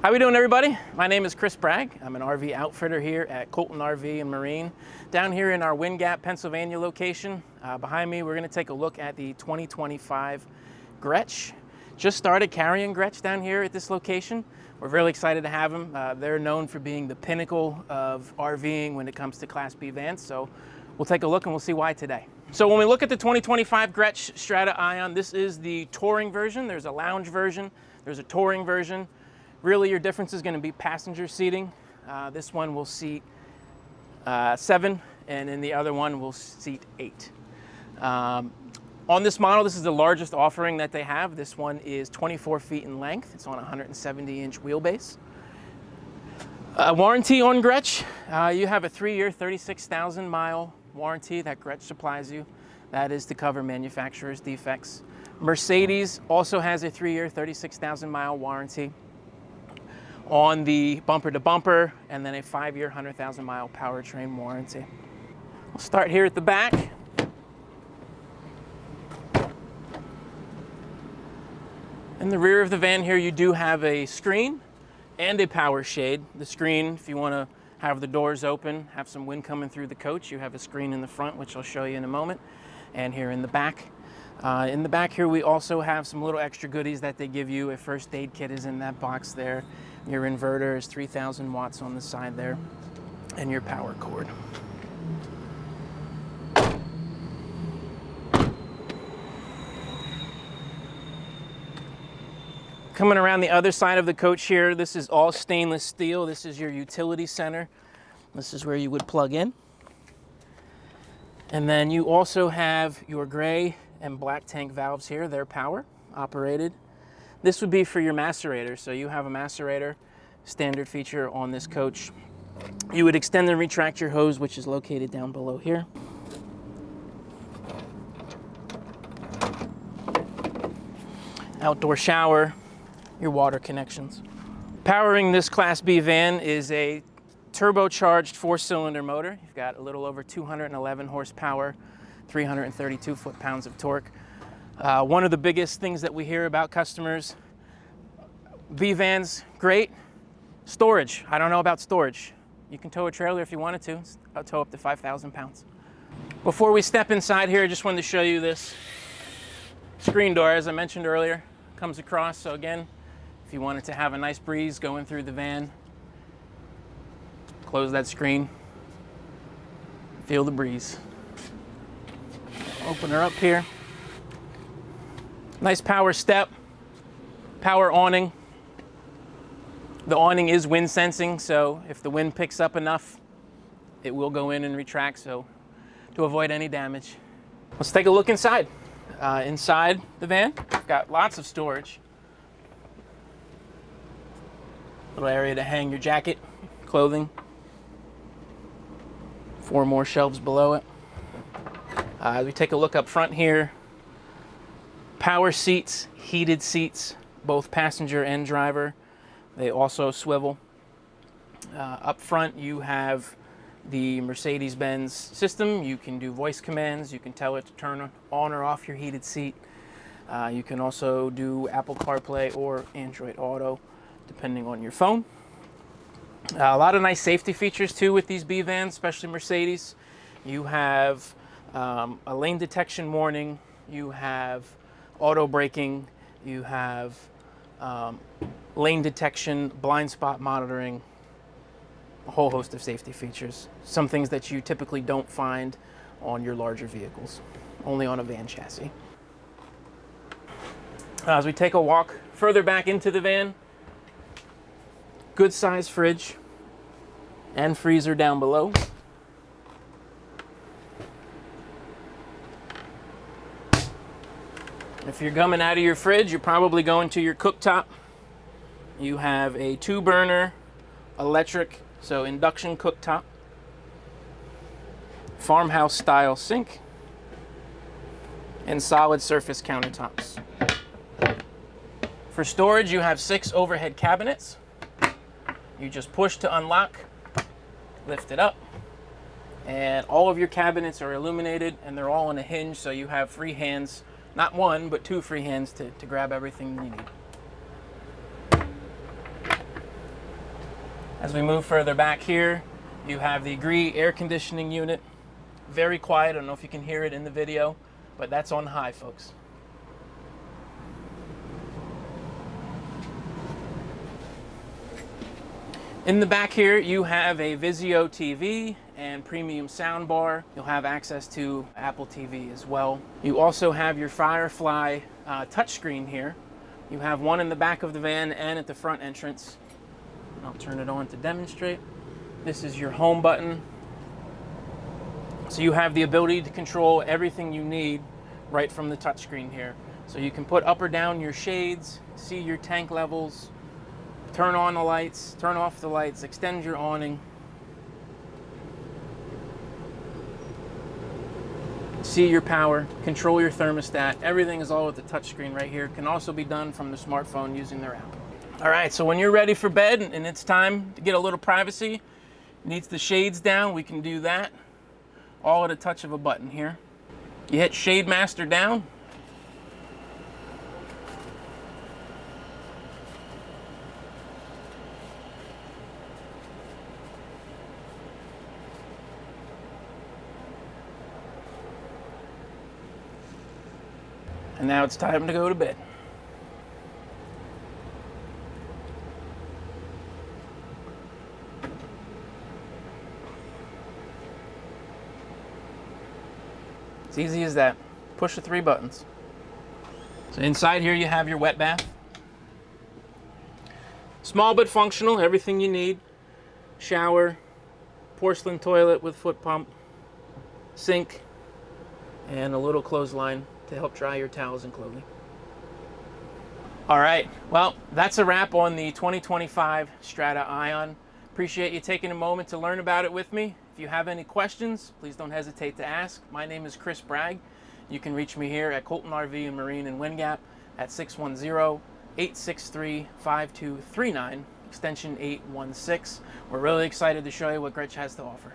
How we doing, everybody? My name is Chris Bragg. I'm an RV outfitter here at Colton RV and Marine, down here in our Wind Gap, Pennsylvania location. Behind me, we're going to take a look at the 2025 Grech. Just started carrying Grech down here at this location. We're really excited to have them. They're known for being the pinnacle of RVing when it comes to Class B vans, so we'll take a look and we'll see why today. So when we look at the 2025 Grech Strada-ion, this is the touring version. There's a lounge version, there's a touring version. Really, your difference is going to be passenger seating. This one will seat 7, and in the other one will seat 8. On this model, this is the largest offering that they have. This one is 24 feet in length. It's on a 170-inch wheelbase. Warranty on Grech, you have a 3-year, 36,000-mile warranty that Grech supplies you. That is to cover manufacturer's defects. Mercedes also has a 3-year, 36,000-mile warranty on the bumper-to-bumper, and then a 5-year, 100,000-mile powertrain warranty. We'll start here at the back. In the rear of the van here, you do have a screen and a power shade. The screen, if you want to have the doors open, have some wind coming through the coach, you have a screen in the front, which I'll show you in a moment, and here in the back. In the back here, we also have some little extra goodies that they give you. A first aid kit is in that box there. Your inverter is 3,000 watts on the side there, and your power cord. Coming around the other side of the coach here, this is all stainless steel. This is your utility center. This is where you would plug in. And then you also have your gray and black tank valves here. They're power operated. This would be for your macerator. So you have a macerator, standard feature on this coach. You would extend and retract your hose, which is located down below here. Outdoor shower, your water connections. Powering this Class B van is a turbocharged 4-cylinder motor. You've got a little over 211 horsepower, 332 foot-pounds of torque. One of the biggest things that we hear about customers, B vans, great. Storage, I don't know about storage. You can tow a trailer if you wanted to. I'll tow up to 5,000 pounds. Before we step inside here, I just wanted to show you this screen door, as I mentioned earlier, comes across. So again, if you wanted to have a nice breeze going through the van, close that screen, feel the breeze. Open her up here. Nice power step, power awning. The awning is wind sensing, so if the wind picks up enough, it will go in and retract, so to avoid any damage. Let's take a look inside. Inside the van, got lots of storage. Little area to hang your jacket, clothing. 4 more shelves below it. We take a look up front here. Power seats, heated seats, both passenger and driver. They also swivel. Up front, you have the Mercedes-Benz system. You can do voice commands. You can tell it to turn on or off your heated seat. You can also do Apple CarPlay or Android Auto, depending on your phone. A lot of nice safety features too with these B vans, especially Mercedes. You have a lane detection warning. You have auto braking. You have lane detection, blind spot monitoring, a whole host of safety features. Some things that you typically don't find on your larger vehicles, only on a van chassis. As we take a walk further back into the van, good size fridge and freezer down below. If you're coming out of your fridge, you're probably going to your cooktop. You have a 2-burner electric, so induction cooktop, farmhouse style sink, and solid surface countertops. For storage, you have 6 overhead cabinets. You just push to unlock, lift it up, and all of your cabinets are illuminated and they're all on a hinge, so you have free hands, not one, but 2 free hands to grab everything you need. As we move further back here, you have the Grech air conditioning unit. Very quiet. I don't know if you can hear it in the video, but that's on high, folks. In the back here, you have a Vizio TV and premium sound bar. You'll have access to Apple TV as well. You also have your Firefly touchscreen here. You have one in the back of the van and at the front entrance. I'll turn it on to demonstrate. This is your home button. So you have the ability to control everything you need right from the touchscreen here. So you can put up or down your shades, see your tank levels, turn on the lights, turn off the lights, extend your awning. See your power, control your thermostat. Everything is all with the touchscreen right here. It can also be done from the smartphone using their app. All right, so when you're ready for bed and it's time to get a little privacy, needs the shades down, we can do that. All at a touch of a button here. You hit Shade Master down. And now it's time to go to bed. It's easy as that. Push the 3 buttons. So inside here you have your wet bath. Small but functional, everything you need. Shower, porcelain toilet with foot pump, sink, and a little clothesline to help dry your towels and clothing. All right, well, that's a wrap on the 2025 Strada-ion. Appreciate you taking a moment to learn about it with me. If you have any questions, please don't hesitate to ask. My name is Chris Bragg. You can reach me here at Colton RV and Marine in Wind Gap at 610-863-5239, extension 816. We're really excited to show you what Grech has to offer.